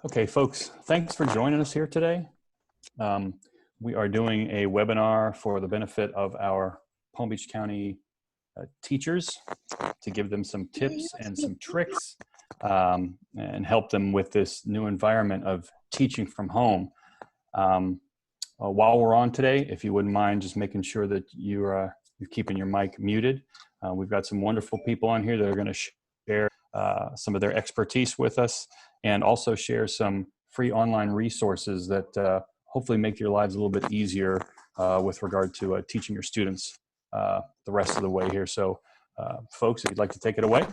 Okay, folks, thanks for joining us here today. We are doing a webinar for the benefit of our Palm Beach County teachers to give them some tips and some tricks and help them with this new environment of teaching from home. While we're on today, if you wouldn't mind just making sure that you're keeping your mic muted. We've got some wonderful people on here that are going to share some of their expertise with us and also share some free online resources that hopefully make your lives a little bit easier with regard to teaching your students the rest of the way here. So folks, if you'd like to take it away.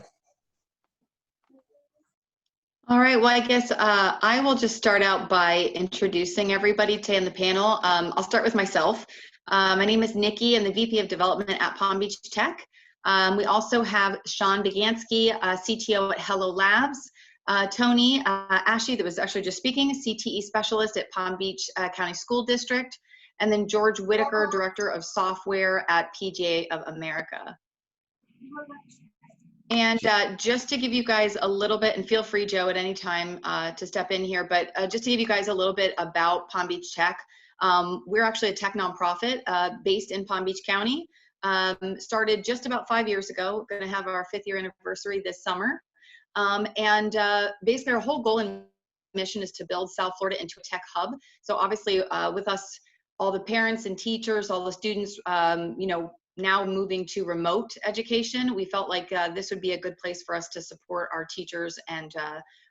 All right, well, I guess I will just start out by introducing everybody today on the panel. I'll start with myself. My name is Nikki. I'm the VP of Development at Palm Beach Tech. We also have Sean Begansky, CTO at Hello Labs. Tony Ashley, that was actually just speaking, CTE Specialist at Palm Beach County School District. And then George Whitaker, Director of Software at PGA of America. And just to give you guys a little bit, and feel free, Joe, at any time to step in here, but just to give you guys a little bit about Palm Beach Tech, we're actually a tech nonprofit based in Palm Beach County. Started just about 5 years ago. We're going to have our 5th year anniversary this summer. Basically our whole goal and mission is to build South Florida into a tech hub. So obviously with us, all the parents and teachers, all the students, now moving to remote education, we felt like this would be a good place for us to support our teachers and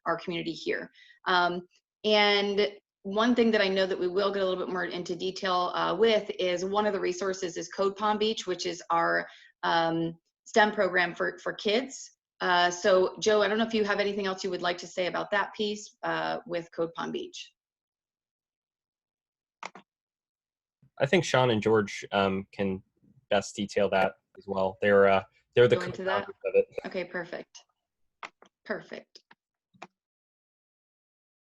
our community here. And one thing that I know that we will get a little bit more into detail with is one of the resources is Code Palm Beach, which is our STEM program for kids. So Joe, I don't know if you have anything else you would like to say about that piece with Code Palm Beach. I think Sean and George can best detail that as well. They're the co-founders of it. Okay, perfect. Perfect.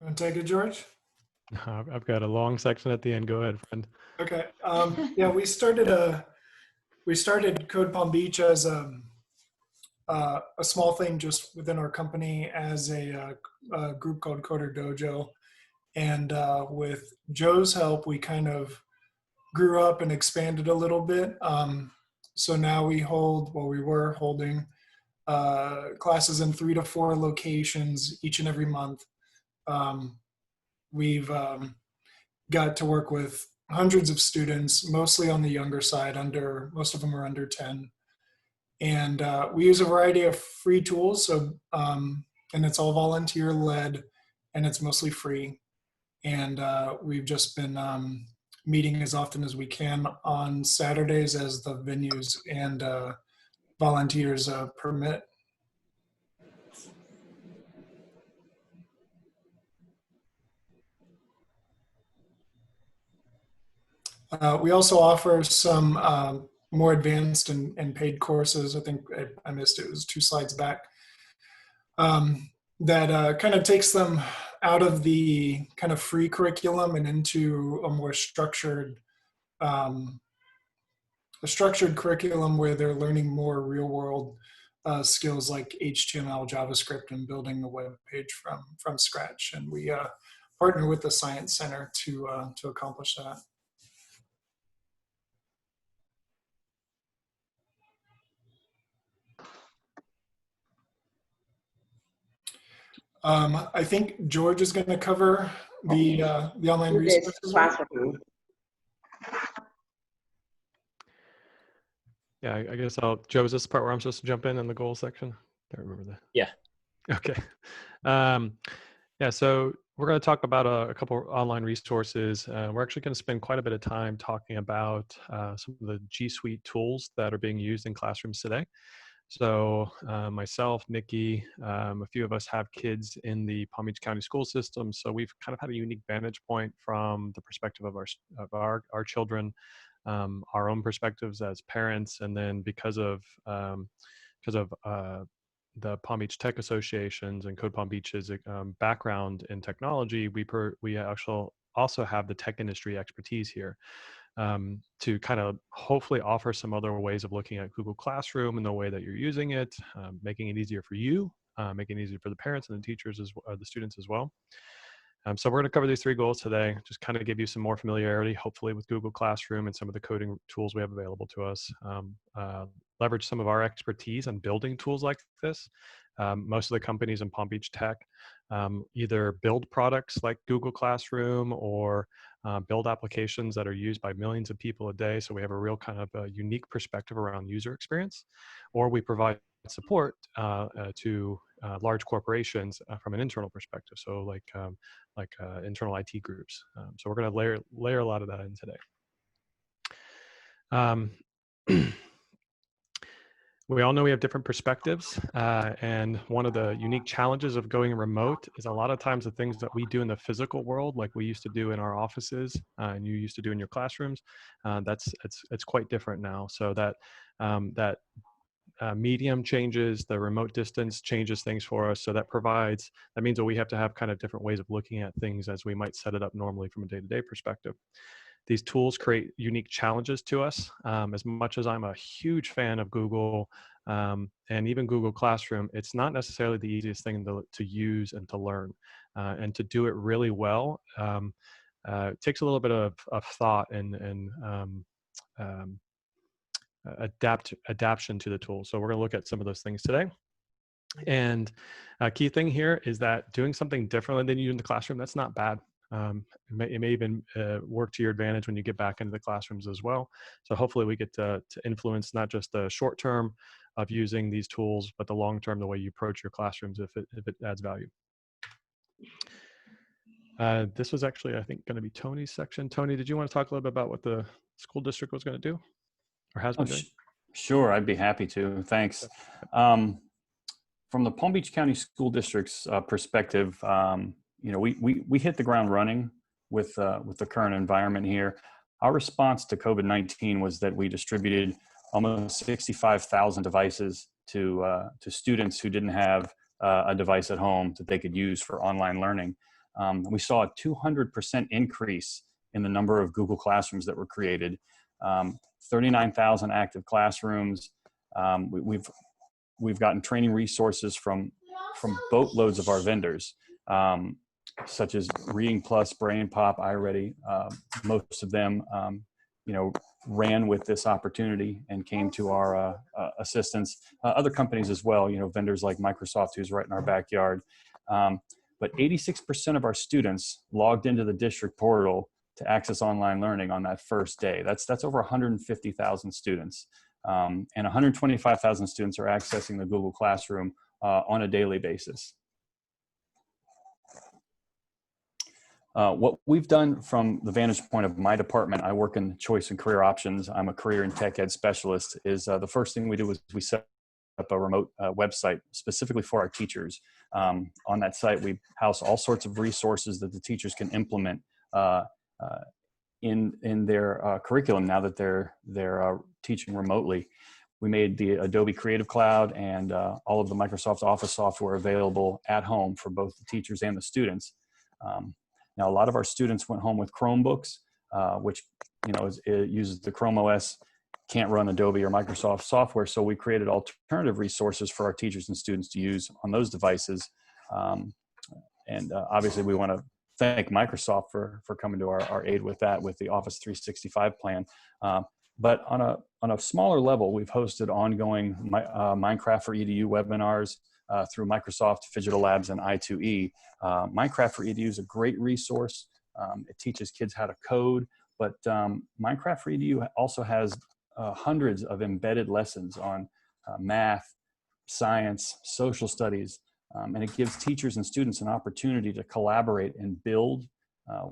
You want to take it, George? I've got a long section at the end. Go ahead, friend. Okay. Yeah, we started Code Palm Beach as a small thing just within our company as a group called Coder Dojo, and with Joe's help, we kind of grew up and expanded a little bit. So now we were holding classes in 3 to 4 locations each and every month. We've got to work with hundreds of students, mostly on the younger side, most of them are under 10. And we use a variety of free tools, so and it's all volunteer led and it's mostly free. And we've just been meeting as often as we can on Saturdays as the venues and volunteers permit. We also offer some more advanced and paid courses. I think I missed it, was 2 slides back. That kind of takes them out of the kind of free curriculum and into a more structured curriculum where they're learning more real world skills like HTML, JavaScript, and building a web page from scratch. And we partner with the Science Center to accomplish that. I think George is going to cover the online resources. Yeah, I guess Joe, is this the part where I'm supposed to jump in the goal section? I don't remember that. Yeah. Okay. Yeah, so we're going to talk about a couple of online resources. We're actually going to spend quite a bit of time talking about some of the G Suite tools that are being used in classrooms today. So myself, Nikki, a few of us have kids in the Palm Beach County school system. So we've kind of had a unique vantage point from the perspective of our children, our own perspectives as parents, and then because of the Palm Beach Tech Associations and Code Palm Beach's background in technology, we actually also have the tech industry expertise here. To kind of hopefully offer some other ways of looking at Google Classroom and the way that you're using it, making it easier for you, making it easier for the parents and the teachers, the students as well. So we're going to cover these 3 goals today, just kind of give you some more familiarity, hopefully, with Google Classroom and some of the coding tools we have available to us. Leverage some of our expertise on building tools like this. Most of the companies in Palm Beach Tech either build products like Google Classroom or build applications that are used by millions of people a day. So we have a real kind of a unique perspective around user experience, or we provide support to large corporations from an internal perspective. So like internal IT groups. So we're going to layer a lot of that in today. We all know we have different perspectives, and one of the unique challenges of going remote is a lot of times the things that we do in the physical world, like we used to do in our offices and you used to do in your classrooms, it's quite different now. So that medium changes, the remote distance changes things for us. So that means that we have to have kind of different ways of looking at things as we might set it up normally from a day-to-day perspective. These tools create unique challenges to us. As much as I'm a huge fan of Google and even Google Classroom, it's not necessarily the easiest thing to use and to learn. And to do it really well, it takes a little bit of thought and adaptation to the tool. So we're going to look at some of those things today. And a key thing here is that doing something differently than you do in the classroom, that's not bad. It may even work to your advantage when you get back into the classrooms as well. So hopefully we get to influence not just the short term of using these tools, but the long term, the way you approach your classrooms if it adds value. This was actually, I think, going to be Tony's section. Tony, did you want to talk a little bit about what the school district was going to do or has been doing? Sure, I'd be happy to. Thanks. From the Palm Beach County School District's perspective, we hit the ground running with the current environment here. Our response to COVID-19 was that we distributed almost 65,000 devices to students who didn't have a device at home that they could use for online learning. We saw a 200% increase in the number of Google Classrooms that were created, 39,000 active classrooms. We've gotten training resources from boatloads of our vendors, such as Reading Plus, Brain Pop, iReady. Most of them, ran with this opportunity and came to our assistance. Other companies as well, vendors like Microsoft, who's right in our backyard. But 86% of our students logged into the district portal to access online learning on that first day. That's over 150,000 students. And 125,000 students are accessing the Google Classroom on a daily basis. What we've done from the vantage point of my department, I work in choice and career options. I'm a career and tech ed specialist, is the first thing we do is we set up a remote website specifically for our teachers. On that site, we house all sorts of resources that the teachers can implement in their curriculum now that they're teaching remotely. We made the Adobe Creative Cloud and all of the Microsoft Office software available at home for both the teachers and the students. Now, a lot of our students went home with Chromebooks, which it uses the Chrome OS, can't run Adobe or Microsoft software. So we created alternative resources for our teachers and students to use on those devices. And obviously, we want to thank Microsoft for coming to our aid with that, with the Office 365 plan. But on a smaller level, we've hosted ongoing Minecraft for EDU webinars through Microsoft, Digital Labs, and I2E. Minecraft for EDU is a great resource. It teaches kids how to code, but Minecraft for EDU also has hundreds of embedded lessons on math, science, social studies, and it gives teachers and students an opportunity to collaborate and build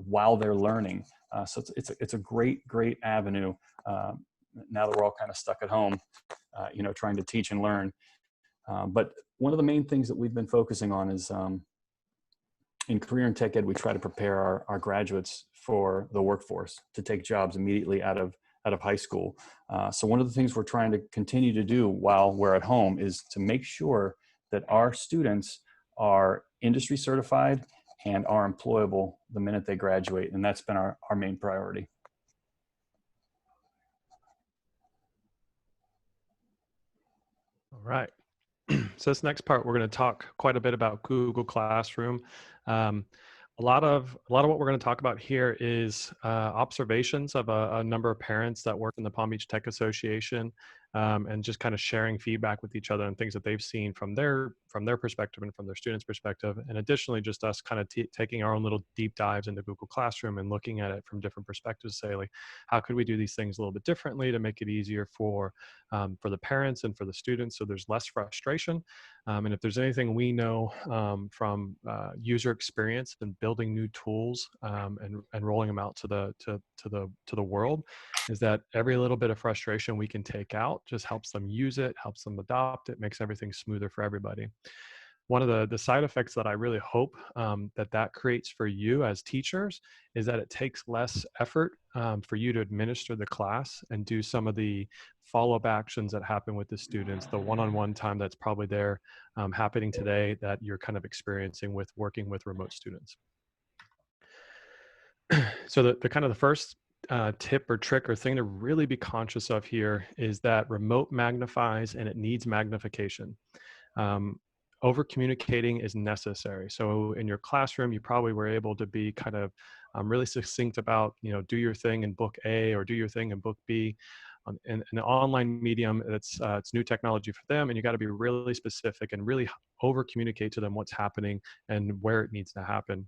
while they're learning. So it's a great avenue now that we're all kind of stuck at home, trying to teach and learn. But one of the main things that we've been focusing on is in career and tech ed, we try to prepare our graduates for the workforce to take jobs immediately out of high school. So one of the things we're trying to continue to do while we're at home is to make sure that our students are industry certified and are employable the minute they graduate. And that's been our main priority. All right. So this next part, we're going to talk quite a bit about Google Classroom. what we're going to talk about here is observations of a number of parents that work in the Palm Beach Tech Association, and just kind of sharing feedback with each other and things that they've seen from their perspective and from their students' perspective. And additionally, just us kind of taking our own little deep dives into Google Classroom and looking at it from different perspectives. Say, like, how could we do these things a little bit differently to make it easier for the parents and for the students, so there's less frustration. And if there's anything we know from user experience and building new tools and rolling them out to the world, is that every little bit of frustration we can take out just helps them use it, helps them adopt it, makes everything smoother for everybody. One of the side effects that I really hope that creates for you as teachers is that it takes less effort for you to administer the class and do some of the follow-up actions that happen with the students, the one-on-one time that's probably there happening today that you're kind of experiencing with working with remote students. So the kind of the first tip or trick or thing to really be conscious of here is that remote magnifies and it needs magnification. Over communicating is necessary. So in your classroom, you probably were able to be kind of really succinct about, do your thing in book A or do your thing in book B. In an online medium, it's new technology for them, and you got to be really specific and really over communicate to them what's happening and where it needs to happen.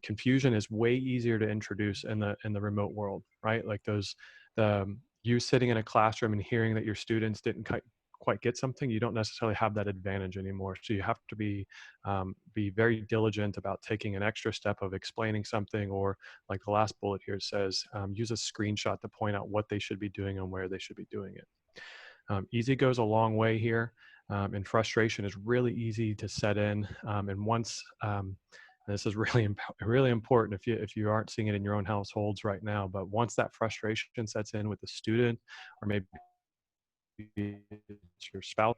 Confusion is way easier to introduce in the remote world, right? Like you sitting in a classroom and hearing that your students didn't quite get something, you don't necessarily have that advantage anymore. So you have to be very diligent about taking an extra step of explaining something, or like the last bullet here says, use a screenshot to point out what they should be doing and where they should be doing it. Easy goes a long way here, and frustration is really easy to set in. And once, this is really important if you aren't seeing it in your own households right now, but once that frustration sets in with the student, or maybe it's your spouse,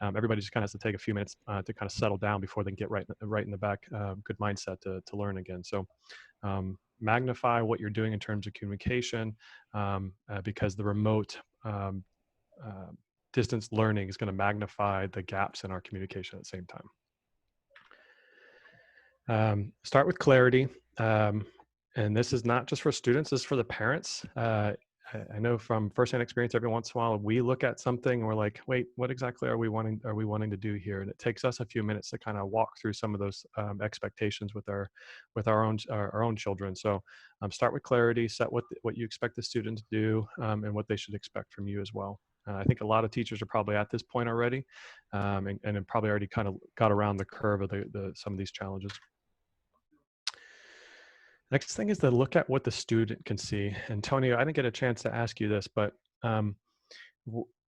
everybody just kind of has to take a few minutes to kind of settle down before they get right in the back, good mindset to learn again. So magnify what you're doing in terms of communication, because the remote distance learning is going to magnify the gaps in our communication at the same time. Start with clarity. And this is not just for students, this is for the parents. I know from firsthand experience, every once in a while we look at something and we're like, wait, what exactly are we wanting to do here? And it takes us a few minutes to kind of walk through some of those expectations with our own children. So start with clarity, set what you expect the student to do, and what they should expect from you as well. I think a lot of teachers are probably at this point already, and have probably already kind of got around the curve of some of these challenges. Next thing is to look at what the student can see. And Tony, I didn't get a chance to ask you this, but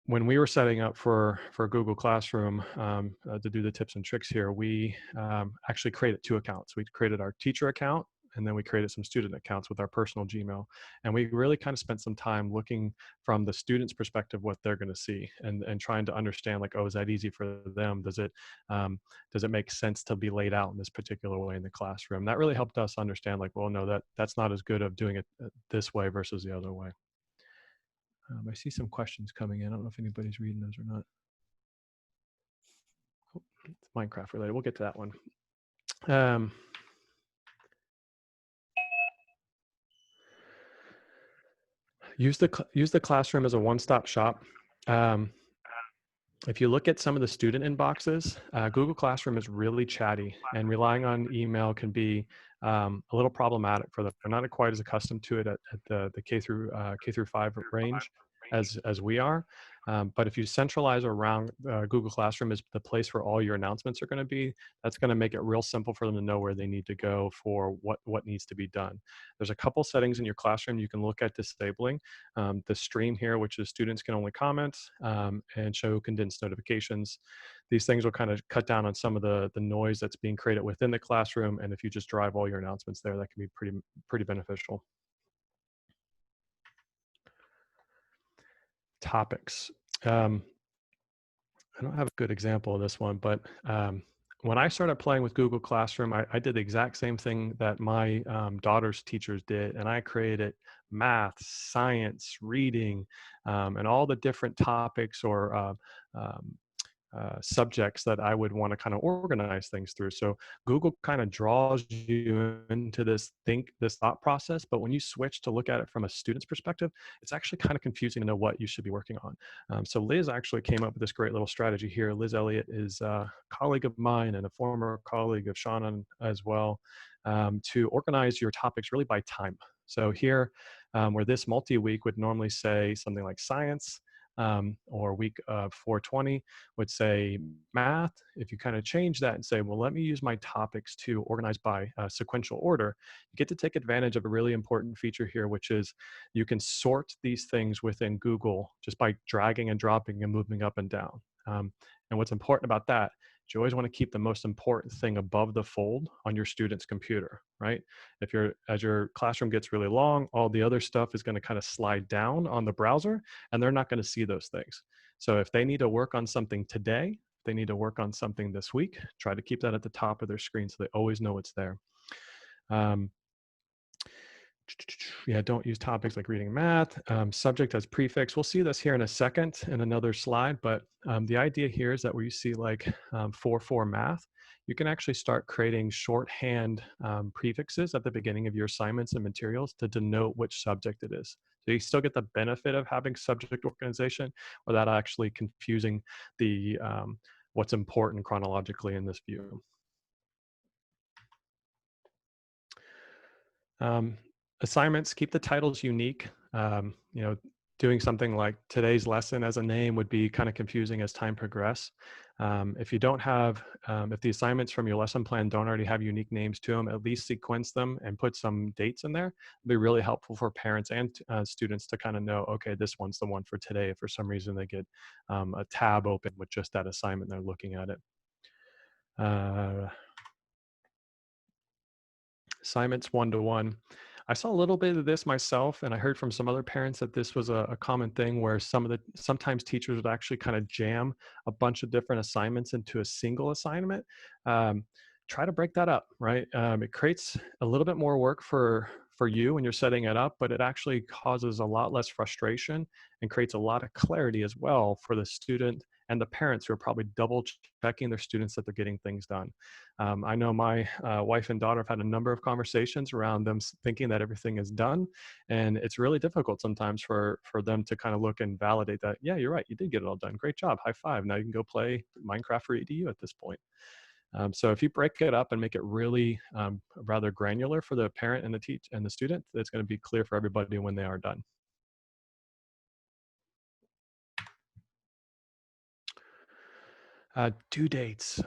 when we were setting up for Google Classroom to do the tips and tricks here, we actually created 2 accounts. We created our teacher account, and then we created some student accounts with our personal Gmail. And we really kind of spent some time looking from the student's perspective what they're going to see, and trying to understand, like, oh, is that easy for them? Does it make sense to be laid out in this particular way in the classroom? That really helped us understand, like, well, no, that's not as good of doing it this way versus the other way. I see some questions coming in. I don't know if anybody's reading those or not. Oh, it's Minecraft related. We'll get to that one. Use the classroom as a one-stop shop. If you look at some of the student inboxes, Google Classroom is really chatty, and relying on email can be a little problematic for them. They're not quite as accustomed to it at the K through 5 range as we are. But if you centralize around Google Classroom as the place where all your announcements are going to be, that's going to make it real simple for them to know where they need to go for what needs to be done. There's a couple settings in your classroom you can look at disabling. The stream here, which is students can only comment and show condensed notifications. These things will kind of cut down on some of the noise that's being created within the classroom. And if you just drive all your announcements there, that can be pretty beneficial. Topics. I don't have a good example of this one, but when I started playing with Google Classroom, I did the exact same thing that my daughter's teachers did, and I created math, science, reading, and all the different topics or subjects that I would want to kind of organize things through. So Google kind of draws you into this thought process, but when you switch to look at it from a student's perspective, it's actually kind of confusing to know what you should be working on. So Liz actually came up with this great little strategy here. Liz Elliott is a colleague of mine and a former colleague of Shannon as well, to organize your topics really by time. So here, where this multi-week would normally say something like science, or week 420 would say math. If you kind of change that and say, well, let me use my topics to organize by sequential order, you get to take advantage of a really important feature here, which is you can sort these things within Google just by dragging and dropping and moving up and down. And what's important about that, you always want to keep the most important thing above the fold on your student's computer, right? As your classroom gets really long, all the other stuff is going to kind of slide down on the browser, and they're not going to see those things. So if they need to work on something today, if they need to work on something this week, try to keep that at the top of their screen so they always know it's there. Yeah, don't use topics like reading and math. Subject as prefix. We'll see this here in a second in another slide, but the idea here is that where you see like 4-4 math, you can actually start creating shorthand prefixes at the beginning of your assignments and materials to denote which subject it is. So you still get the benefit of having subject organization without actually confusing the what's important chronologically in this view. Assignments, keep the titles unique. Doing something like today's lesson as a name would be kind of confusing as time progresses. If you don't have, if the assignments from your lesson plan don't already have unique names to them, at least sequence them and put some dates in there. It'd be really helpful for parents and students to kind of know, okay, this one's the one for today. If for some reason they get a tab open with just that assignment, they're looking at it. Assignments 1-to-1. I saw a little bit of this myself, and I heard from some other parents that this was a common thing where sometimes teachers would actually kind of jam a bunch of different assignments into a single assignment. Try to break that up, right? It creates a little bit more work for you when you're setting it up, but it actually causes a lot less frustration and creates a lot of clarity as well for the student and the parents who are probably double checking their students that they're getting things done. I know my wife and daughter have had a number of conversations around them thinking that everything is done. And it's really difficult sometimes for them to kind of look and validate that, yeah, you're right, you did get it all done. Great job, high five. Now you can go play Minecraft for EDU at this point. So if you break it up and make it really rather granular for the parent and the student, it's going to be clear for everybody when they are done. Due dates.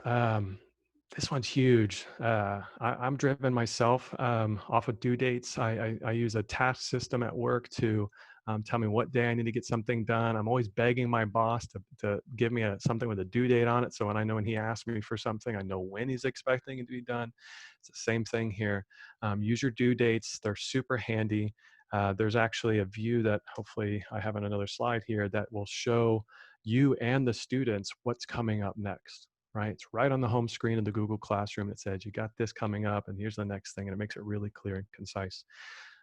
This one's huge. I'm driven myself off of due dates. I use a task system at work to tell me what day I need to get something done. I'm always begging my boss to give me something with a due date on it. So when he asks me for something, I know when he's expecting it to be done. It's the same thing here. Use your due dates. They're super handy. There's actually a view that hopefully I have on another slide here that will show you and the students what's coming up next, right? It's right on the home screen of the Google Classroom. It says, you got this coming up and here's the next thing. And it makes it really clear and concise.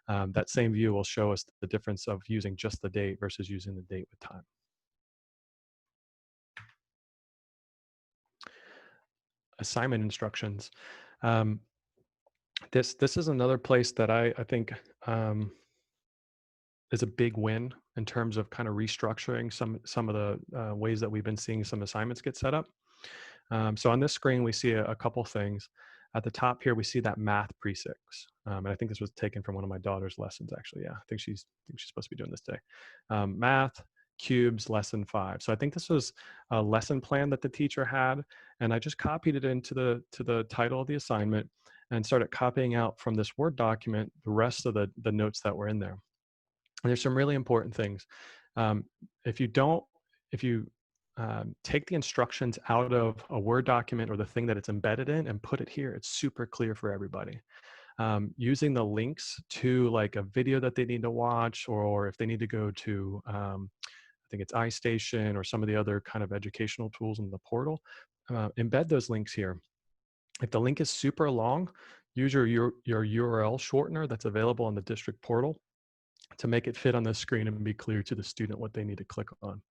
That same view will show us the difference of using just the date versus using the date with time. Assignment instructions. This is another place that I think is a big win in terms of kind of restructuring some of the ways that we've been seeing some assignments get set up. So on this screen, we see a couple things. At the top here, we see that math prefix. And I think this was taken from one of my daughter's lessons, actually. Yeah, I think she's supposed to be doing this today. Math, cubes, lesson 5. So I think this was a lesson plan that the teacher had. And I just copied it into the title of the assignment and started copying out from this Word document the rest of the notes that were in there. And there's some really important things. If you take the instructions out of a Word document or the thing that it's embedded in and put it here, it's super clear for everybody. Using the links to like a video that they need to watch, or if they need to go to, I think it's iStation or some of the other kind of educational tools in the portal, embed those links here. If the link is super long, use your URL shortener that's available in the district portal to make it fit on the screen and be clear to the student what they need to click on.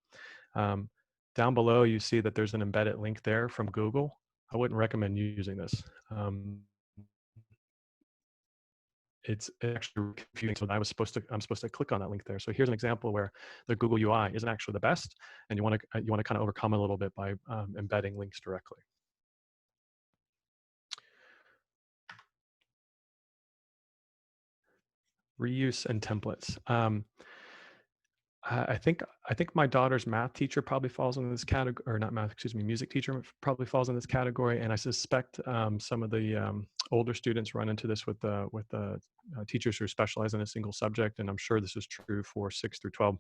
Down below, you see that there's an embedded link there from Google. I wouldn't recommend using this. It's actually confusing. So I'm supposed to click on that link there. So here's an example where the Google UI isn't actually the best, and you want to kind of overcome a little bit by embedding links directly. Reuse and templates. I think my daughter's math teacher probably falls in this category, or not math, excuse me, music teacher probably falls in this category. And I suspect some of the older students run into this with the teachers who specialize in a single subject. And I'm sure this is true for 6 through 12.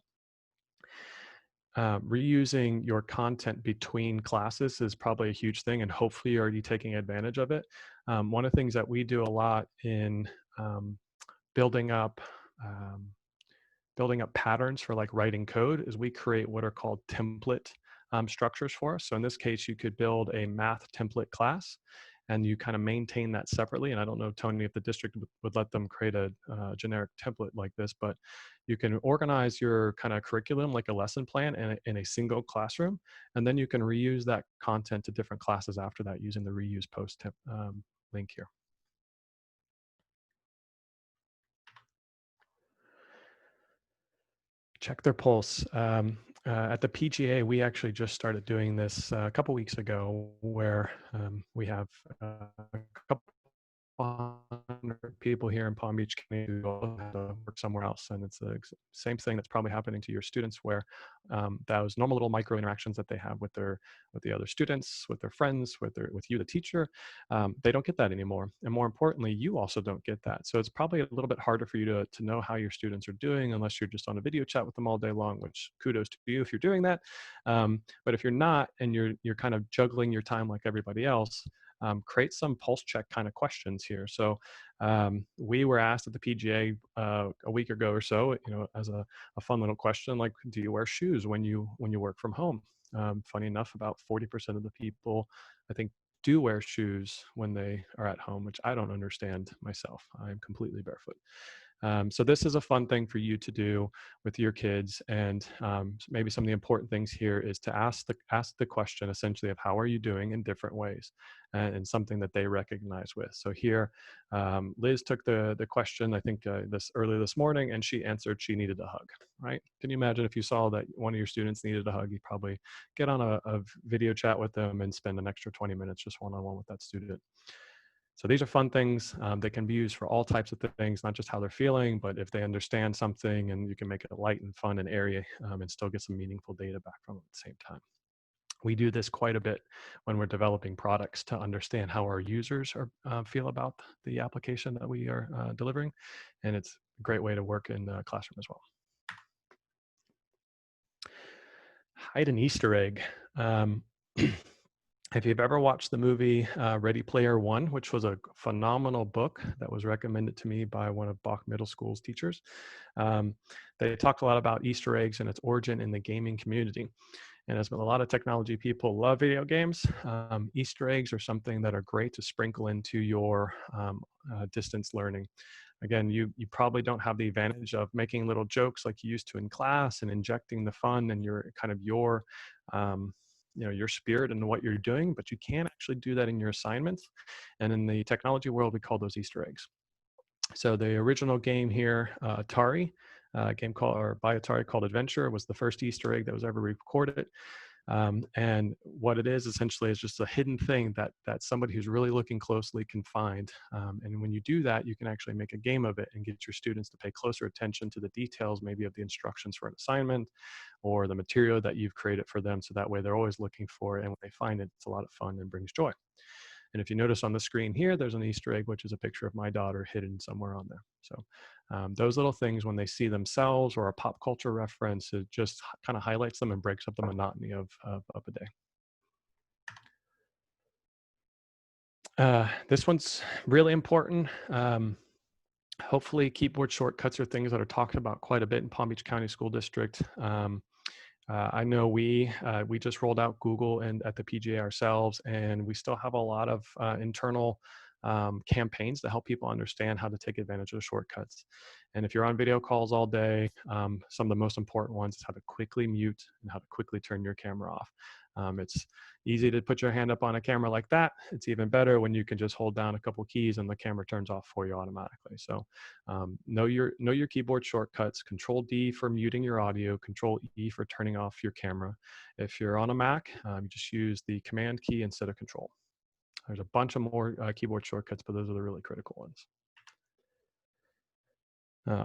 Reusing your content between classes is probably a huge thing, and hopefully you're already taking advantage of it. One of the things that we do a lot in building up patterns for like writing code is we create what are called template structures for us. So in this case, you could build a math template class and you kind of maintain that separately. And I don't know, Tony, if the district would let them create a generic template like this, but you can organize your kind of curriculum like a lesson plan in a single classroom. And then you can reuse that content to different classes after that using the reuse post link here. Check their pulse. At the PGA, we actually just started doing this a couple weeks ago, where we have a couple hundred people here in Palm Beach County who all have to work somewhere else, and it's the same thing that's probably happening to your students, where those normal little micro interactions that they have with the other students, with their friends, with you, the teacher, they don't get that anymore. And more importantly, you also don't get that. So it's probably a little bit harder for you to know how your students are doing unless you're just on a video chat with them all day long, which kudos to you if you're doing that. But if you're not, and you're kind of juggling your time like everybody else, create some pulse check kind of questions here. So we were asked at the PGA a week ago or so, as a fun little question, like, do you wear shoes when you work from home? Funny enough, about 40% of the people, I think, do wear shoes when they are at home, which I don't understand myself. I'm completely barefoot. So this is a fun thing for you to do with your kids. And maybe some of the important things here is to ask the question essentially of how are you doing in different ways, and something that they recognize with. So here, Liz took the question, I think early this morning, and she answered she needed a hug, right? Can you imagine if you saw that one of your students needed a hug, you'd probably get on a video chat with them and spend an extra 20 minutes just one-on-one with that student. So these are fun things that can be used for all types of things, not just how they're feeling, but if they understand something, and you can make it light and fun and airy and still get some meaningful data back from it at the same time. We do this quite a bit when we're developing products to understand how our users feel about the application that we are delivering. And it's a great way to work in the classroom as well. Hide an Easter egg. If you've ever watched the movie Ready Player One, which was a phenomenal book that was recommended to me by one of Bach Middle School's teachers, they talked a lot about Easter eggs and its origin in the gaming community. And as a lot of technology people love video games, Easter eggs are something that are great to sprinkle into your distance learning. Again, you probably don't have the advantage of making little jokes like you used to in class and injecting the fun and your spirit into what you're doing, but you can actually do that in your assignments. And in the technology world, we call those Easter eggs. So the original game here, Atari, game by Atari called Adventure, was the first Easter egg that was ever recorded. And what it is essentially is just a hidden thing that somebody who's really looking closely can find. And when you do that, you can actually make a game of it and get your students to pay closer attention to the details, maybe of the instructions for an assignment or the material that you've created for them. So that way they're always looking for it. And when they find it, it's a lot of fun and brings joy. And if you notice on the screen here, there's an Easter egg, which is a picture of my daughter hidden somewhere on there. So those little things, when they see themselves or a pop culture reference, it just kind of highlights them and breaks up the monotony of a day. This one's really important. Hopefully keyboard shortcuts are things that are talked about quite a bit in Palm Beach County School District. I know we just rolled out Google and at the PGA ourselves, and we still have a lot of internal campaigns to help people understand how to take advantage of the shortcuts. And if you're on video calls all day, some of the most important ones is how to quickly mute and how to quickly turn your camera off. It's easy to put your hand up on a camera like that. It's even better when you can just hold down a couple keys and the camera turns off for you automatically. So know your keyboard shortcuts. Control D for muting your audio, Control E for turning off your camera. If you're on a Mac, you just use the Command key instead of Control. There's a bunch of more keyboard shortcuts, but those are the really critical ones.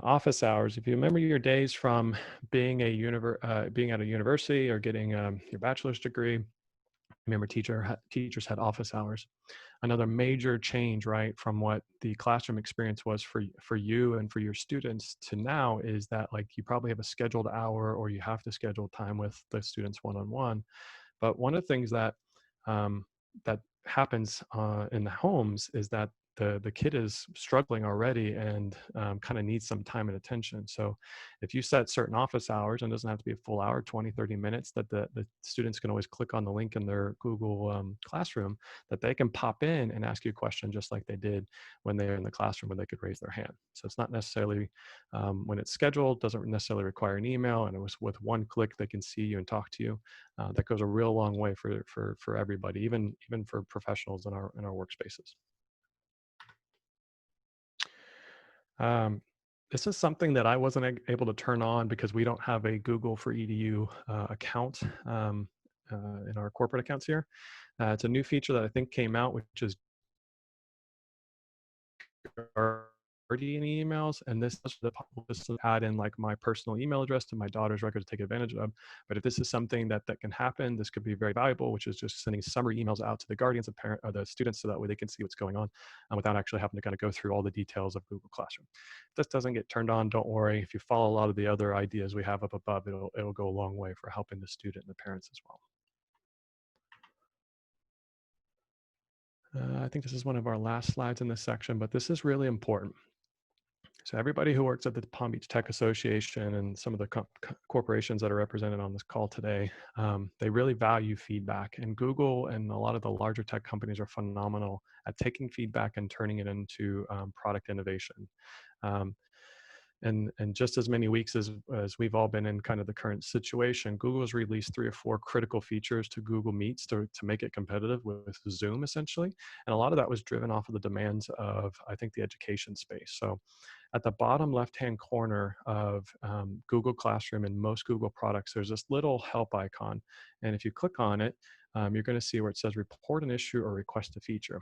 Office hours. If you remember your days from being at a university or getting your bachelor's degree, remember teachers had office hours. Another major change, right, from what the classroom experience was for you and for your students to now is that, like, you probably have a scheduled hour or you have to schedule time with the students one-on-one. But one of the things that that happens in the homes is that the kid is struggling already and kind of needs some time and attention. So if you set certain office hours, and it doesn't have to be a full hour, 20, 30 minutes, that the students can always click on the link in their Google Classroom, that they can pop in and ask you a question just like they did when they were in the classroom, where they could raise their hand. So it's not necessarily, when it's scheduled, doesn't necessarily require an email, and it was with one click they can see you and talk to you. That goes a real long way for everybody, even for professionals in our workspaces. This is something that I wasn't able to turn on because we don't have a Google for EDU account in our corporate accounts here. It's a new feature that I think came out, which is guardian emails, and this is the add in like my personal email address to my daughter's record to take advantage of. But if this is something that can happen, this could be very valuable, which is just sending summary emails out to the guardians of parent or the students, so that way they can see what's going on without actually having to kind of go through all the details of Google Classroom. If this doesn't get turned on, don't worry. If you follow a lot of the other ideas we have up above, it'll go a long way for helping the student and the parents as well. I think this is one of our last slides in this section, but this is really important. So everybody who works at the Palm Beach Tech Association and some of the corporations that are represented on this call today, they really value feedback. And Google and a lot of the larger tech companies are phenomenal at taking feedback and turning it into product innovation. And just as many weeks as we've all been in kind of the current situation, Google has released 3 or 4 critical features to Google Meets to make it competitive with Zoom, essentially. And a lot of that was driven off of the demands of, I think, the education space. So at the bottom left-hand corner of Google Classroom and most Google products, there's this little help icon. And if you click on it, you're going to see where it says report an issue or request a feature.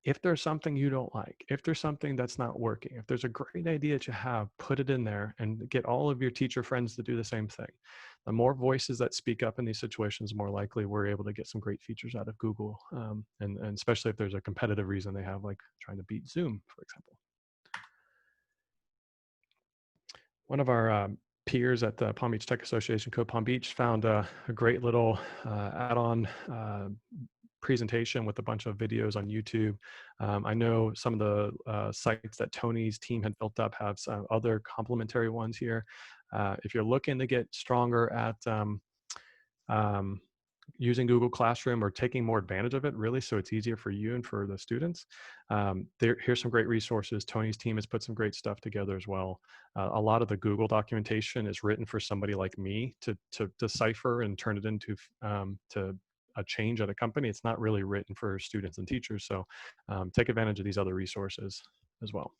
If there's something you don't like, if there's something that's not working, if there's a great idea that you have, put it in there and get all of your teacher friends to do the same thing. The more voices that speak up in these situations, the more likely we're able to get some great features out of Google. And especially if there's a competitive reason they have, like trying to beat Zoom, for example. One of our peers at the Palm Beach Tech Association, Code Palm Beach, found a great little add-on presentation with a bunch of videos on YouTube. I know some of the sites that Tony's team had built up have some other complementary ones here. If you're looking to get stronger at using Google Classroom or taking more advantage of it, really, so it's easier for you and for the students, here's some great resources. Tony's team has put some great stuff together as well. A lot of the Google documentation is written for somebody like me to decipher and turn it into to a change at a company. It's not really written for students and teachers. So take advantage of these other resources as well.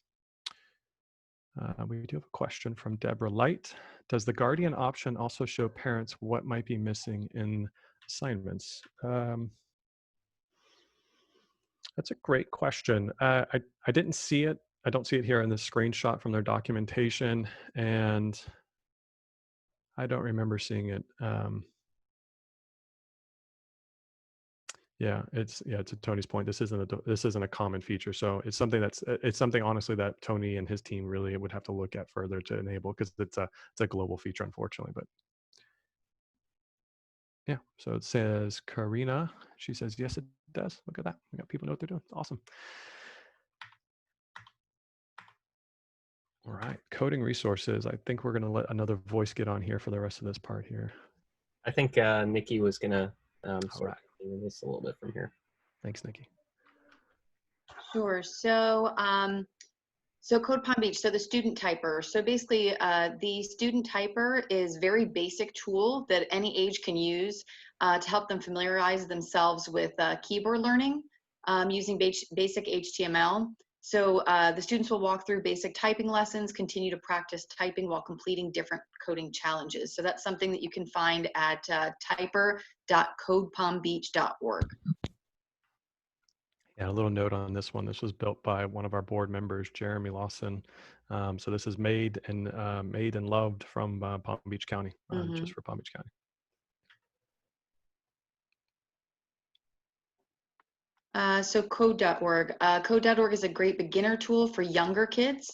We do have a question from Deborah Light. Does the Guardian option also show parents what might be missing in assignments? That's a great question. I didn't see it. I don't see it here in the screenshot from their documentation, and I don't remember seeing it. Yeah, it's to Tony's point. This isn't a common feature, so it's something honestly that Tony and his team really would have to look at further to enable, because it's a global feature, unfortunately. But yeah, so it says Karina. She says yes, it does. Look at that. We got people know what they're doing. Awesome. All right, coding resources. I think we're going to let another voice get on here for the rest of this part here. I think Nikki was going to start this a little bit from here. Thanks, Nikki. Sure. So Code Palm Beach, so the student typer. So basically, the student typer is a very basic tool that any age can use to help them familiarize themselves with keyboard learning using basic HTML. So the students will walk through basic typing lessons, continue to practice typing while completing different coding challenges. So that's something that you can find at typer.codepalmbeach.org. Yeah, a little note on this one. This was built by one of our board members, Jeremy Lawson. So this is made and loved from Palm Beach County, just for Palm Beach County. So code.org. Code.org is a great beginner tool for younger kids.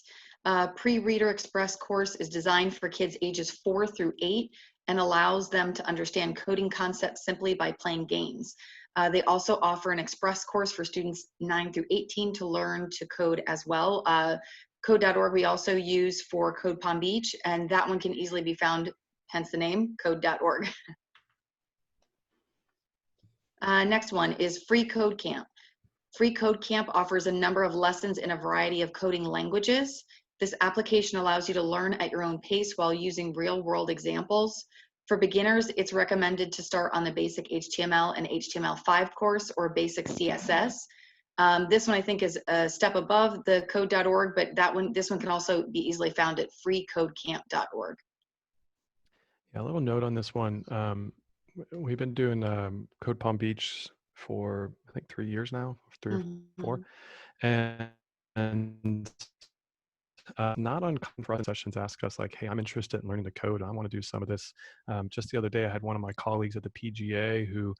Pre-Reader Express course is designed for kids ages 4 through 8 and allows them to understand coding concepts simply by playing games. They also offer an express course for students 9 through 18 to learn to code as well. Code.org we also use for Code Palm Beach, and that one can easily be found, hence the name, code.org. Next one is freeCodeCamp. freeCodeCamp offers a number of lessons in a variety of coding languages. This application allows you to learn at your own pace while using real-world examples. For beginners, it's recommended to start on the basic HTML and HTML5 course or basic CSS. This one I think is a step above the code.org, but this one can also be easily found at freecodecamp.org. Yeah, a little note on this one. We've been doing Code Palm Beach for I think 3 years now, 3 or 4, and not uncommon for us sessions ask us like, hey, I'm interested in learning the code. I want to do some of this. Just the other day, I had one of my colleagues at the PGA who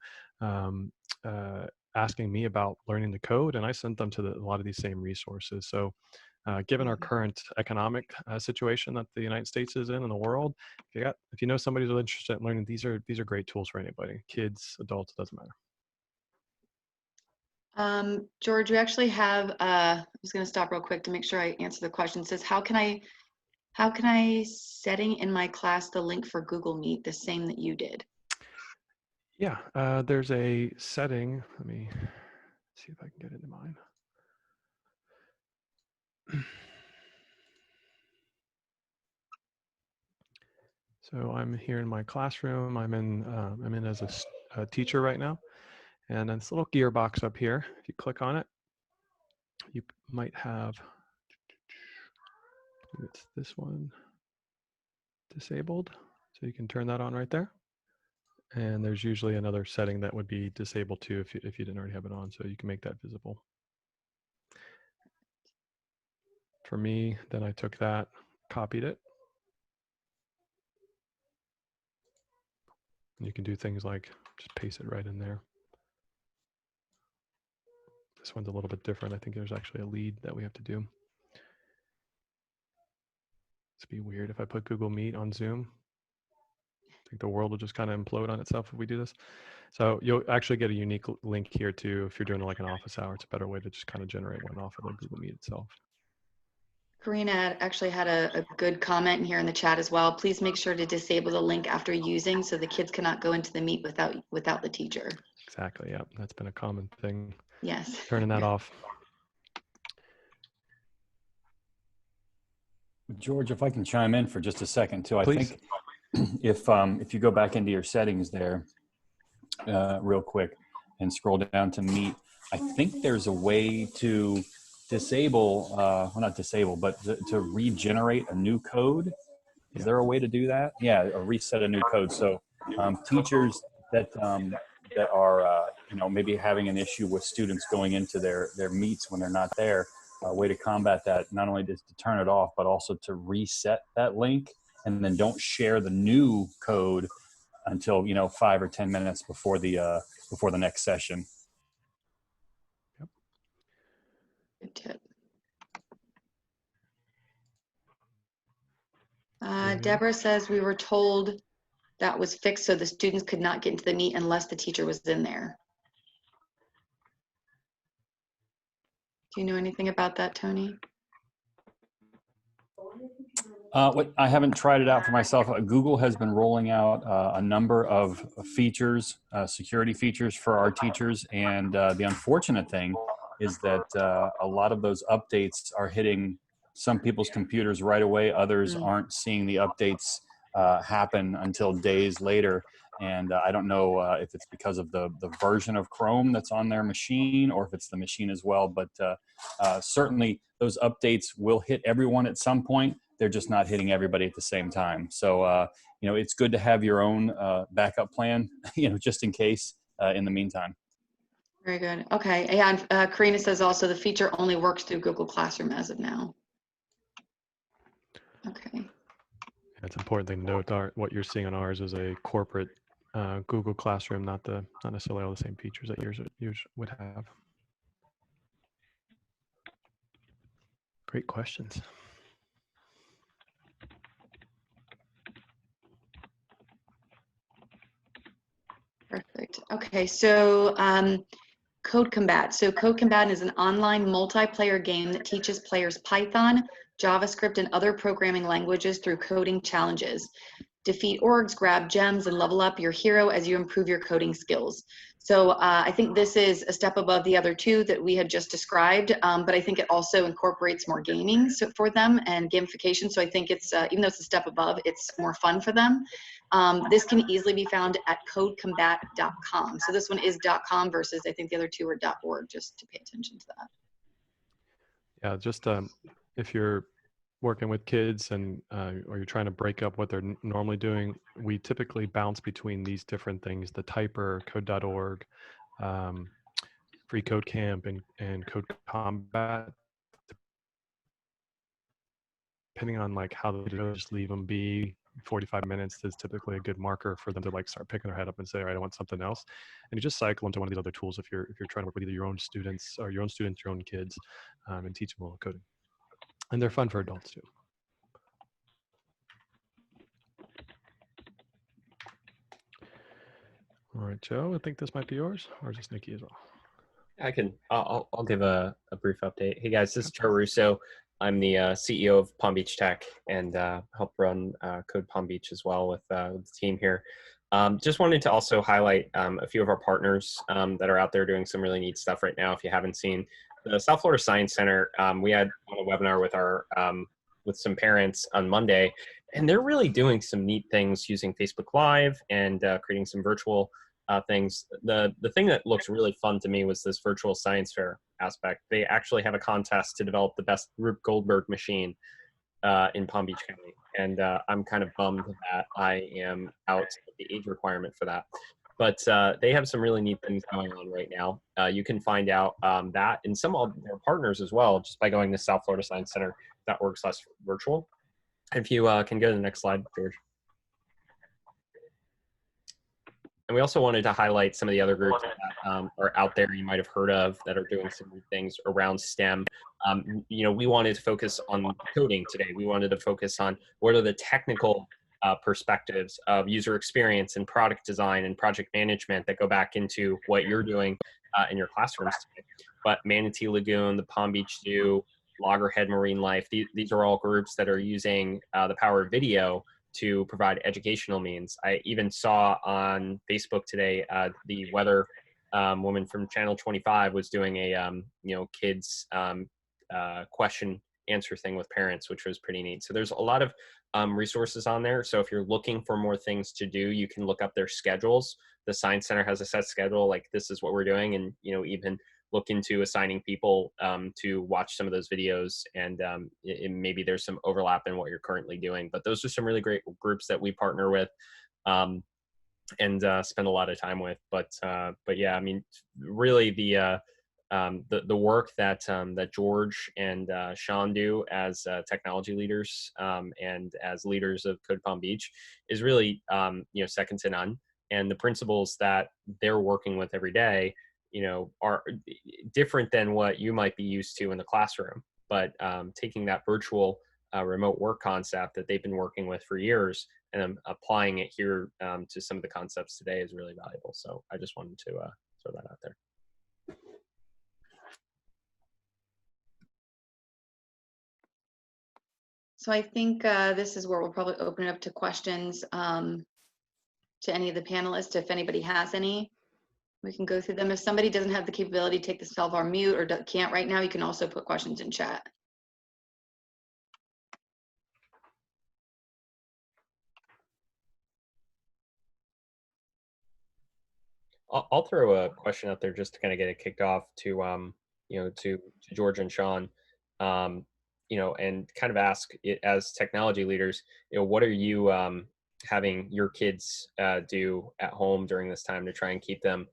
asking me about learning the code, and I sent them to a lot of these same resources. So given our current economic situation that the United States is in the world, if you know somebody who's interested in learning, these are great tools for anybody, kids, adults, it doesn't matter. George, we actually have, I was going to stop real quick to make sure I answer the question. It says, how can I setting in my class the link for Google Meet, the same that you did? Yeah, there's a setting. Let me see if I can get into mine. So I'm here in my classroom. I'm in as a teacher right now. And then this little gearbox up here, if you click on it, you might have, it's this one, disabled. So you can turn that on right there. And there's usually another setting that would be disabled too if you didn't already have it on. So you can make that visible. For me, then I took that, copied it. And you can do things like just paste it right in there. This one's a little bit different. I think there's actually a lead that we have to do. It'd be weird if I put Google Meet on Zoom. I think the world will just kind of implode on itself if we do this. So you'll actually get a unique link here too. If you're doing like an office hour, it's a better way to just kind of generate one off of the Google Meet itself. Karina actually had a good comment here in the chat as well. Please make sure to disable the link after using so the kids cannot go into the Meet without the teacher. Exactly, yeah, that's been a common thing. Yes. Turning that off. George, if I can chime in for just a second too. Please. I think if you go back into your settings there real quick and scroll down to Meet, I think there's a way to disable, well not disable, but to regenerate a new code. Is there a way to do that? Yeah, or reset a new code. So teachers that are maybe having an issue with students going into their meets when they're not there, a way to combat that, not only just to turn it off, but also to reset that link, and then don't share the new code until 5 or 10 minutes before the next session. Yep. Good tip. Deborah says we were told that was fixed so the students could not get into the Meet unless the teacher was in there. Do you know anything about that, Tony? I haven't tried it out for myself. Google has been rolling out a number of features, security features for our teachers. And the unfortunate thing is that a lot of those updates are hitting some people's computers right away. Others aren't seeing the updates happen until days later. And I don't know if it's because of the version of Chrome that's on their machine or if it's the machine as well. But certainly those updates will hit everyone at some point. They're just not hitting everybody at the same time. So, you know, it's good to have your own backup plan, you know, just in case in the meantime. Very good. Okay. Yeah. And Karina says also the feature only works through Google Classroom as of now. Okay. It's important thing to note what you're seeing on ours is a corporate Google Classroom, not necessarily all the same features that yours would have. Great questions. Perfect. Okay. So CodeCombat. So CodeCombat is an online multiplayer game that teaches players Python, JavaScript, and other programming languages through coding challenges. Defeat orgs, grab gems, and level up your hero as you improve your coding skills. So I think this is a step above the other two that we had just described, but I think it also incorporates more gaming for them and gamification. So I think it's, even though it's a step above, it's more fun for them. This can easily be found at codecombat.com. So this one is .com versus I think the other two are .org, just to pay attention to that. Yeah, just if you're working with kids and or you're trying to break up what they're normally doing, we typically bounce between these different things: the Typer, Code.org, freeCodeCamp, and CodeCombat. Depending on like how they do, just leave them be. 45 minutes is typically a good marker for them to like start picking their head up and say, all right, I want something else. And you just cycle into one of these other tools if you're trying to work with either your own students or your own kids, and teach them a little coding. And they're fun for adults too. All right, Joe, I think this might be yours, or is this Nikki as well? I'll give a brief update. Hey guys, this is Joe Russo. I'm the CEO of Palm Beach Tech and help run Code Palm Beach as well with the team here. Just wanted to also highlight a few of our partners that are out there doing some really neat stuff right now. If you haven't seen the South Florida Science Center, we had a webinar with our with some parents on Monday, and they're really doing some neat things using Facebook Live and creating some virtual things. The thing that looks really fun to me was this virtual science fair aspect. They actually have a contest to develop the best Rube Goldberg machine in Palm Beach County. And I'm kind of bummed that I am out of the age requirement for that. But they have some really neat things going on right now. You can find out that and some of their partners as well, just by going to southfloridasciencecenter.org/virtual. If you can go to the next slide, George. And we also wanted to highlight some of the other groups that are out there you might have heard of that are doing some new things around STEM. You know, we wanted to focus on coding today. We wanted to focus on what are the technical perspectives of user experience and product design and project management that go back into what you're doing in your classrooms today. But Manatee Lagoon, the Palm Beach Zoo, Loggerhead Marine Life, these are all groups that are using the power of video to provide educational means. I even saw on Facebook today, the weather woman from Channel 25 was doing a kids question answer thing with parents, which was pretty neat. So there's a lot of resources on there. So if you're looking for more things to do, you can look up their schedules. The Science Center has a set schedule, like this is what we're doing, and even look into assigning people to watch some of those videos, and maybe there's some overlap in what you're currently doing. But those are some really great groups that we partner with and spend a lot of time with. But yeah, I mean, really the work that that George and Sean do as technology leaders and as leaders of Code Palm Beach is really second to none. And the principles that they're working with every day are different than what you might be used to in the classroom, but taking that virtual remote work concept that they've been working with for years and applying it here to some of the concepts today is really valuable. So I just wanted to throw that out there. So I think this is where we'll probably open it up to questions to any of the panelists, if anybody has any. We can go through them. If somebody doesn't have the capability to take themselves on mute or can't right now, you can also put questions in chat. I'll throw a question out there just to kind of get it kicked off to to George and Sean, and kind of ask it as technology leaders, what are you having your kids do at home during this time to try and keep them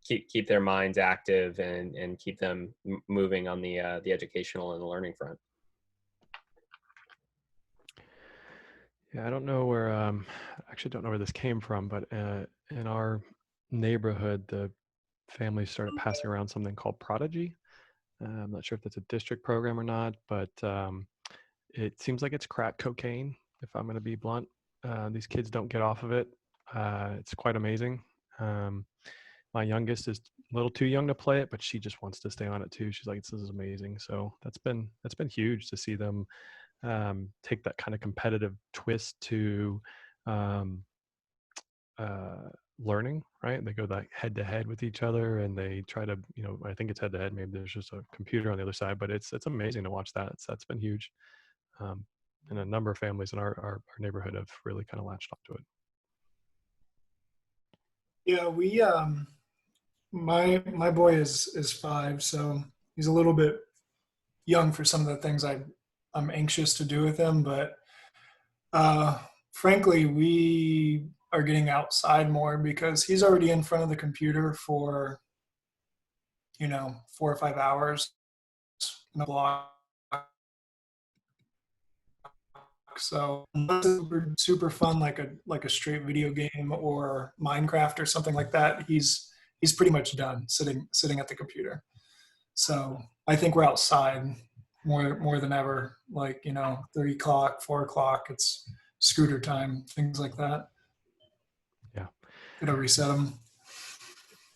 keep their minds active and keep them moving on the educational and the learning front? Yeah, I don't know where, actually don't know where this came from, but in our neighborhood, the family started passing around something called Prodigy. I'm not sure if that's a district program or not, but it seems like it's crack cocaine, if I'm going to be blunt. These kids don't get off of it. It's quite amazing. My youngest is a little too young to play it, but she just wants to stay on it too. She's like, this is amazing. So that's been huge to see them take that kind of competitive twist to learning, right? They go like head to head with each other, and they try to, I think it's head to head. Maybe there's just a computer on the other side, but it's amazing to watch that. That's been huge, and a number of families in our neighborhood have really kind of latched onto it. Yeah, we my boy is 5, so he's a little bit young for some of the things I'm anxious to do with him, but frankly, we are getting outside more because he's already in front of the computer for 4 or 5 hours in a block. So super fun, like a straight video game or Minecraft or something like that, he's pretty much done sitting at the computer. So I think we're outside more than ever. Like 3 o'clock, 4 o'clock, it's scooter time, things like that. Yeah. Gotta reset them.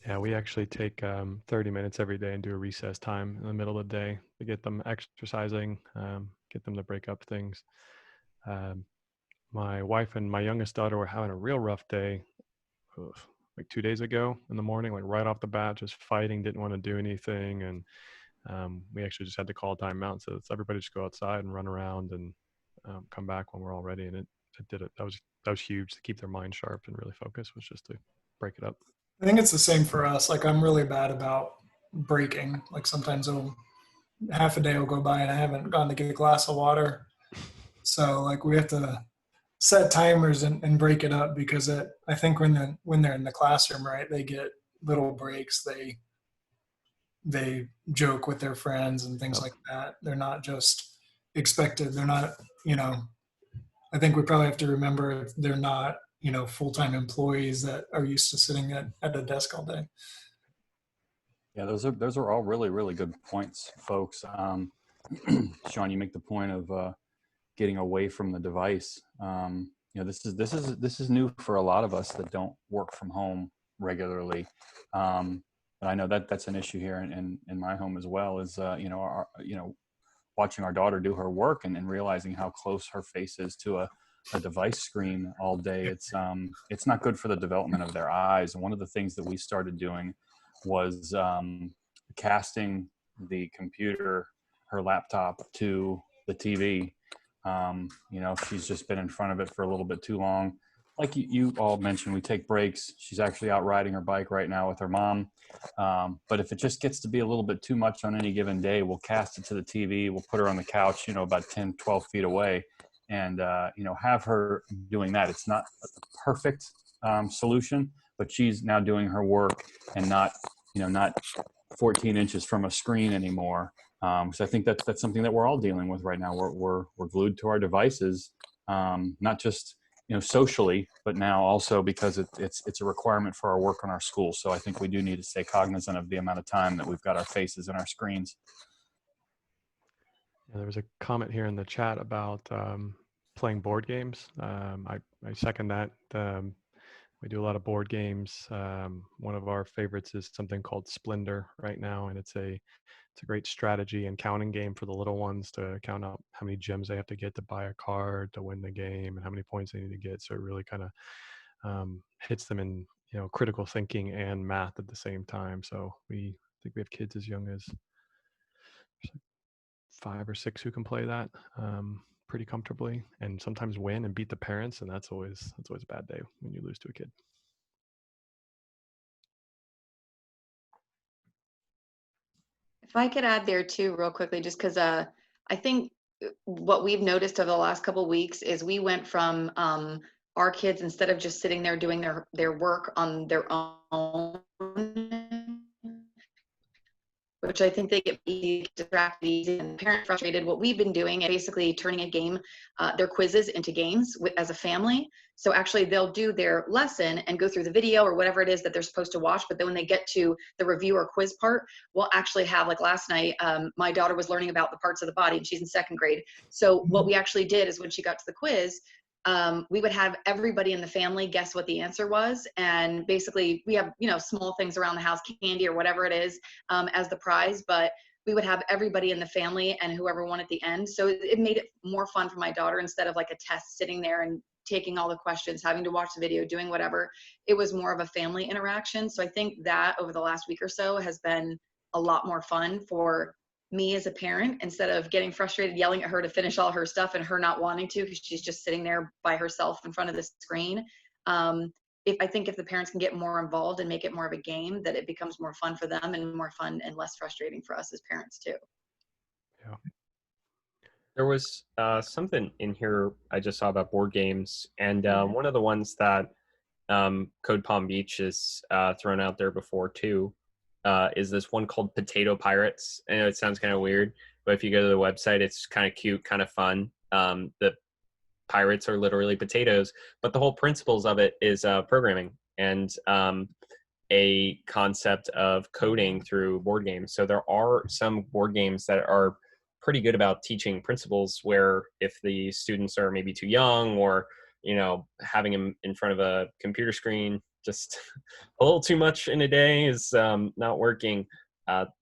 Yeah, we actually take 30 minutes every day and do a recess time in the middle of the day to get them exercising, get them to break up things. My wife and my youngest daughter were having a real rough day, like 2 days ago in the morning, like right off the bat, just fighting, didn't want to do anything. And we actually just had to call a timeout. So it's everybody just go outside and run around and come back when we're all ready. And it did it. That was huge to keep their mind sharp and really focus, was just to break it up. I think it's the same for us. Like I'm really bad about breaking. Like sometimes half a day will go by and I haven't gone to get a glass of water. So like we have to set timers and break it up, because I think when they're in the classroom, right, they get little breaks. They joke with their friends and things like that. They're not just expected. They're not, I think we probably have to remember they're not, full-time employees that are used to sitting at a desk all day. Yeah, those are all really, really good points, folks. Sean, you make the point of getting away from the device. This is new for a lot of us that don't work from home regularly. But I know that's an issue here in my home as well. Is watching our daughter do her work and realizing how close her face is to a device screen all day. It's not good for the development of their eyes. And one of the things that we started doing was casting the computer, her laptop, to the TV. If she's just been in front of it for a little bit too long, like you all mentioned, we take breaks. She's actually out riding her bike right now with her mom. But if it just gets to be a little bit too much on any given day, we'll cast it to the TV. We'll put her on the couch, about 10, 12 feet away, and, have her doing that. It's not a perfect solution, but she's now doing her work and not 14 inches from a screen anymore. So I think that's something that we're all dealing with right now. We're glued to our devices, not just socially, but now also because it's a requirement for our work on our school. So I think we do need to stay cognizant of the amount of time that we've got our faces in our screens. Yeah, there was a comment here in the chat about playing board games. I second that. We do a lot of board games. One of our favorites is something called Splendor right now, and it's a great strategy and counting game for the little ones to count out how many gems they have to get to buy a card to win the game and how many points they need to get. So it really kind of hits them in critical thinking and math at the same time. So I think we have kids as young as 5 or 6 who can play that pretty comfortably, and sometimes win and beat the parents. And that's always a bad day when you lose to a kid. If I could add there too, real quickly, just because I think what we've noticed over the last couple of weeks is we went from our kids, instead of just sitting there doing their work on their own, which I think they get distracted easy and parent frustrated. What we've been doing is basically turning a game, their quizzes into games as a family. So actually they'll do their lesson and go through the video or whatever it is that they're supposed to watch. But then when they get to the review or quiz part, we'll actually have, like last night, my daughter was learning about the parts of the body and she's in 2nd grade. So what we actually did is when she got to the quiz, we would have everybody in the family guess what the answer was. And basically we have, small things around the house, candy or whatever it is, as the prize, but we would have everybody in the family and whoever won at the end. So it made it more fun for my daughter, instead of like a test sitting there and taking all the questions, having to watch the video, doing whatever. It was more of a family interaction. So I think that over the last week or so has been a lot more fun for me as a parent, instead of getting frustrated, yelling at her to finish all her stuff and her not wanting to because she's just sitting there by herself in front of the screen. I think if the parents can get more involved and make it more of a game, that it becomes more fun for them and more fun and less frustrating for us as parents too. Yeah. There was something in here I just saw about board games, and one of the ones that Code Palm Beach has thrown out there before too is this one called Potato Pirates. I know it sounds kind of weird, but if you go to the website, it's kind of cute, kind of fun. The pirates are literally potatoes, but the whole principles of it is programming and a concept of coding through board games. So there are some board games that are pretty good about teaching principles, where if the students are maybe too young, or having them in front of a computer screen just a little too much in a day is not working.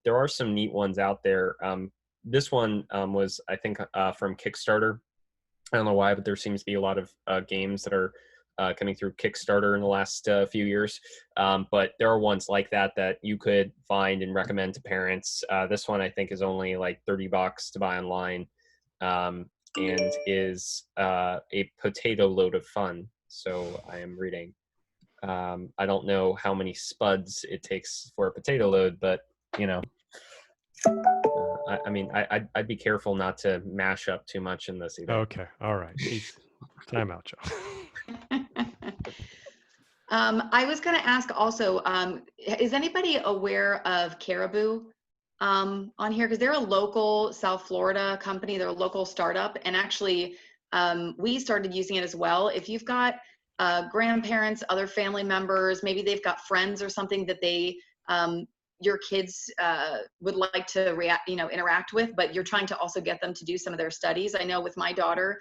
There are some neat ones out there. This one was, I think, from Kickstarter. I don't know why, but there seems to be a lot of games that are coming through Kickstarter in the last few years. But there are ones like that you could find and recommend to parents. This one, I think, is only like $30 to buy online, and is a potato load of fun. So I am reading. I don't know how many spuds it takes for a potato load, but I'd be careful not to mash up too much in this either. Okay. All right. Time out, Joe. I was going to ask also, is anybody aware of Caribou on here? Because they're a local South Florida company. They're a local startup. And actually, we started using it as well. If you've got grandparents, other family members, maybe they've got friends or something that your kids would like to interact with, but you're trying to also get them to do some of their studies. I know with my daughter,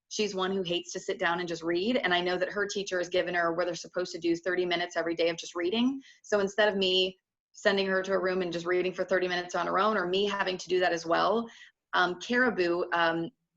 she's one who hates to sit down and just read. And I know that her teacher has given her where they're supposed to do 30 minutes every day of just reading. So instead of me sending her to a room and just reading for 30 minutes on her own, or me having to do that as well, Caribou,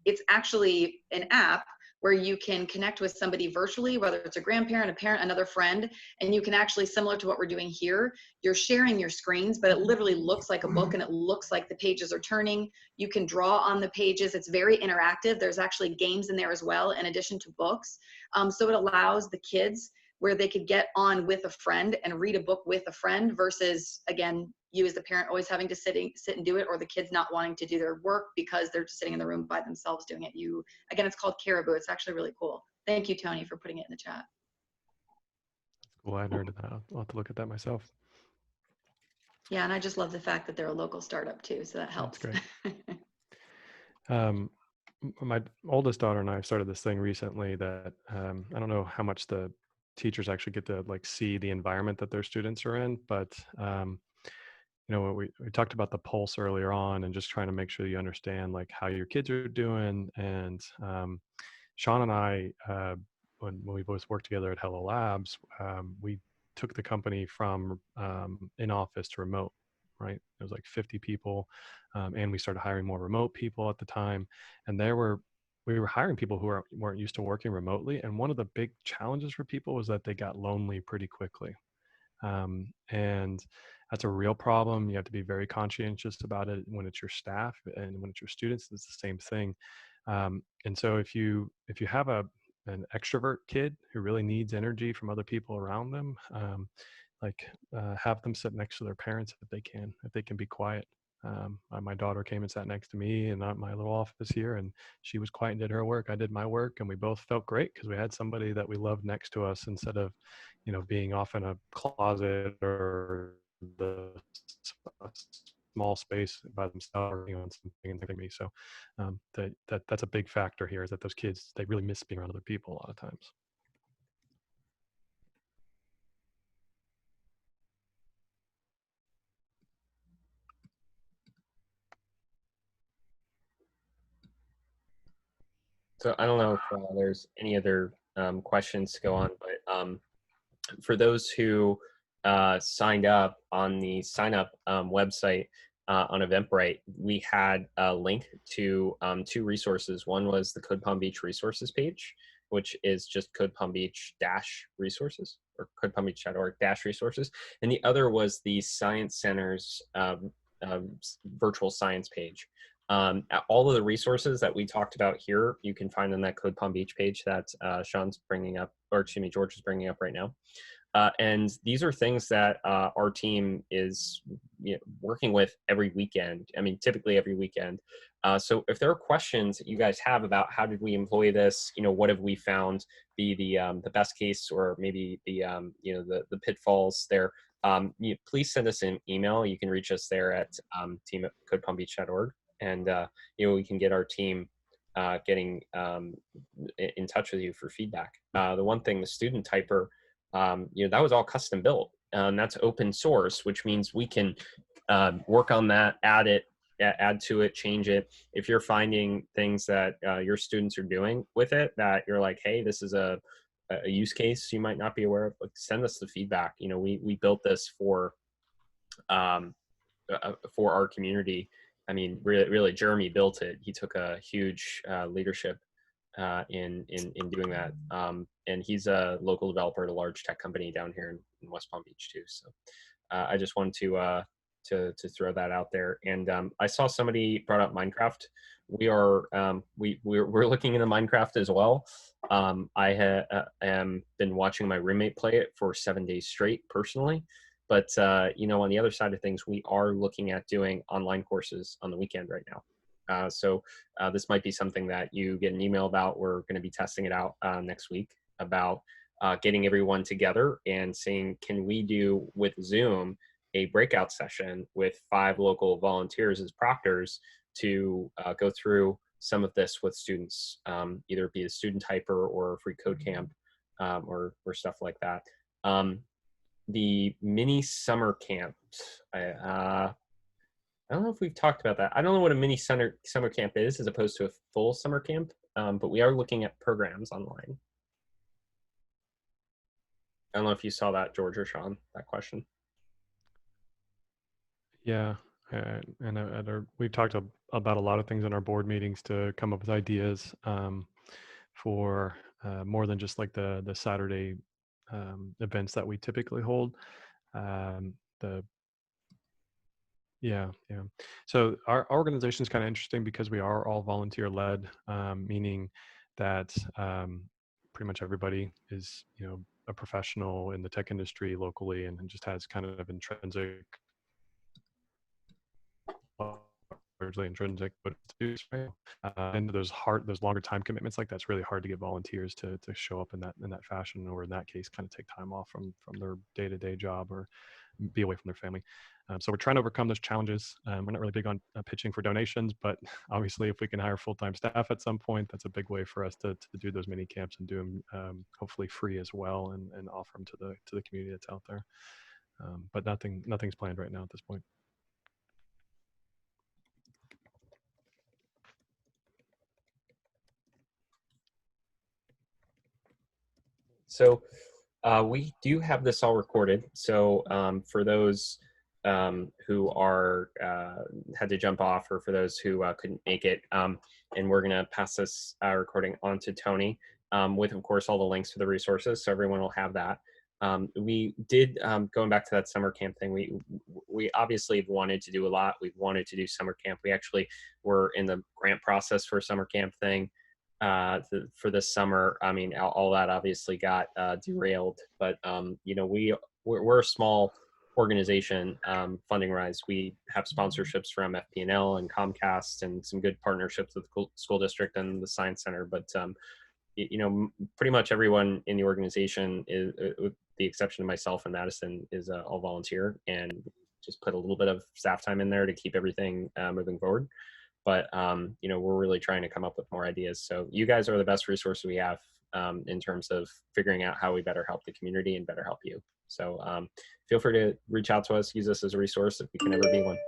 it's actually an app where you can connect with somebody virtually, whether it's a grandparent, a parent, another friend, and you can actually, similar to what we're doing here, you're sharing your screens, but it literally looks like a book and it looks like the pages are turning. You can draw on the pages. It's very interactive. There's actually games in there as well, in addition to books. So it allows the kids where they could get on with a friend and read a book with a friend versus, again, you as the parent always having to sit and do it, or the kids not wanting to do their work because they're just sitting in the room by themselves doing it. Again, it's called Caribou. It's actually really cool. Thank you, Tony, for putting it in the chat. Cool. I hadn't heard of that. I'll have to look at that myself. Yeah, and I just love the fact that they're a local startup too, so that helps. That's great. My oldest daughter and I have started this thing recently that I don't know how much the teachers actually get to see the environment that their students are in, but we talked about the pulse earlier on, and just trying to make sure you understand how your kids are doing. And Sean and I, when we both worked together at Hello Labs, we took the company from in office to remote, right? It was like 50 people. And we started hiring more remote people at the time. And there were we were hiring people who weren't used to working remotely. And one of the big challenges for people was that they got lonely pretty quickly. And that's a real problem. You have to be very conscientious about it when it's your staff, and when it's your students, it's the same thing. And so if you have an extrovert kid who really needs energy from other people around them, have them sit next to their parents if they can be quiet. My daughter came and sat next to me in my little office here, and she was quiet and did her work. I did my work, and we both felt great because we had somebody that we loved next to us, instead of, being off in a closet or a small space by themselves or on something and thinking me. So that's a big factor here, is that those kids, they really miss being around other people a lot of times. So I don't know if there's any other questions to go on, but for those who signed up on the sign up website on Eventbrite, we had a link to two resources. One was the Code Palm Beach resources page, which is just Code Palm Beach -resources, or codePalmBeach.org-resources. And the other was the Science Center's virtual science page. All of the resources that we talked about here, you can find on that Code Palm Beach page that Sean's bringing up, or excuse me, George is bringing up right now. And these are things that our team is working with every weekend. I mean, typically every weekend. So if there are questions that you guys have about how did we employ this, what have we found be the best case, or maybe the pitfalls there, please send us an email. You can reach us there at team@codepalmbeach.org. And we can get our team getting in touch with you for feedback. The one thing, the student typer, that was all custom built. That's open source, which means we can work on that, add to it, change it. If you're finding things that your students are doing with it that you're like, hey, this is a use case you might not be aware of, send us the feedback. We built this for our community. I mean, really, Jeremy built it. He took a huge leadership in doing that, and he's a local developer at a large tech company down here in West Palm Beach too. So I just wanted to throw that out there. And I saw somebody brought up Minecraft. We're looking into Minecraft as well. I am been watching my roommate play it for 7 days straight personally. But, on the other side of things, we are looking at doing online courses on the weekend right now. So this might be something that you get an email about. We're going to be testing it out next week, about getting everyone together and seeing, can we do with Zoom a breakout session with 5 local volunteers as proctors to go through some of this with students, either be a student hyper or a freeCodeCamp or stuff like that. The mini summer camp. I don't know if we've talked about that. I don't know what a mini summer camp is as opposed to a full summer camp, but we are looking at programs online. I don't know if you saw that, George or Sean, that question. Yeah, and we've talked about a lot of things in our board meetings to come up with ideas for more than just like the Saturday events that we typically hold. So our organization is kind of interesting because we are all volunteer led, meaning that pretty much everybody is a professional in the tech industry locally, and just has kind of intrinsic, largely intrinsic, but and those longer time commitments, like that's really hard to get volunteers to show up in that fashion, or in that case kind of take time off from their day-to-day job or be away from their family. So we're trying to overcome those challenges. We're not really big on pitching for donations, but obviously if we can hire full-time staff at some point, that's a big way for us to do those mini camps and do them hopefully free as well, and offer them to the community that's out there. But nothing's planned right now at this point. So we do have this all recorded. So for those who are had to jump off, or for those who couldn't make it. And we're going to pass this recording on to Tony with, of course, all the links to the resources, so everyone will have that. We did, going back to that summer camp thing, we obviously wanted to do a lot. We wanted to do summer camp. We actually were in the grant process for a summer camp thing for this summer. I mean, all that obviously got derailed, but you know, we're a small organization, funding wise. We have sponsorships from FP&L and Comcast and some good partnerships with the school district and the Science Center, but you know, pretty much everyone in the organization is, with the exception of myself and Madison, is all volunteer, and just put a little bit of staff time in there to keep everything moving forward. But you know, we're really trying to come up with more ideas. So you guys are the best resource we have in terms of figuring out how we better help the community and better help you. So feel free to reach out to us, use us as a resource if we can ever be one.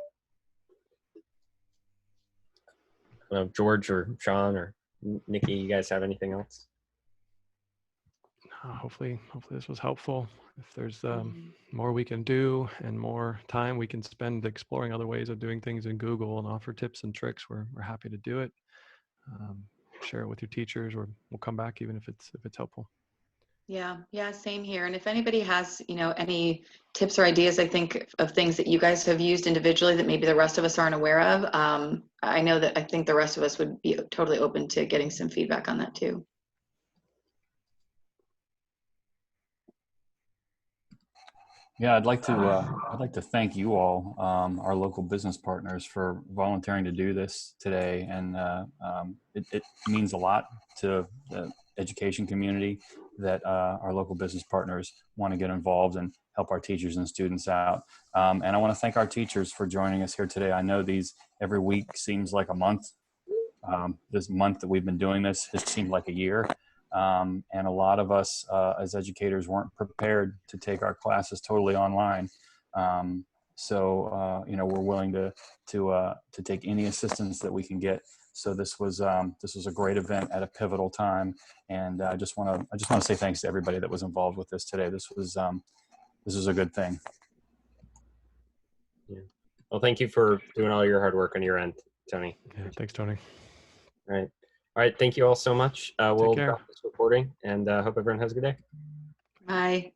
I don't know if George or Sean or Nikki, you guys have anything else? Hopefully this was helpful. If there's more we can do and more time we can spend exploring other ways of doing things in Google and offer tips and tricks, we're happy to do it. Share it with your teachers, or we'll come back even if it's helpful. Yeah, same here. And if anybody has, you know, any tips or ideas, I think of things that you guys have used individually that maybe the rest of us aren't aware of, I think the rest of us would be totally open to getting some feedback on that too. Yeah, I'd like to thank you all, our local business partners, for volunteering to do this today, and it means a lot to the education community that our local business partners want to get involved and help our teachers and students out. And I want to thank our teachers for joining us here today. I know every week seems like a month. This month that we've been doing this has seemed like a year. And a lot of us as educators weren't prepared to take our classes totally online. So you know, we're willing to take any assistance that we can get. So this was a great event at a pivotal time, and I just want to say thanks to everybody that was involved with this today. This was a good thing. Yeah. Well, thank you for doing all your hard work on your end, Tony. Yeah, thanks, Tony. All right. Thank you all so much. We'll care. stop this recording, and hope everyone has a good day. Bye.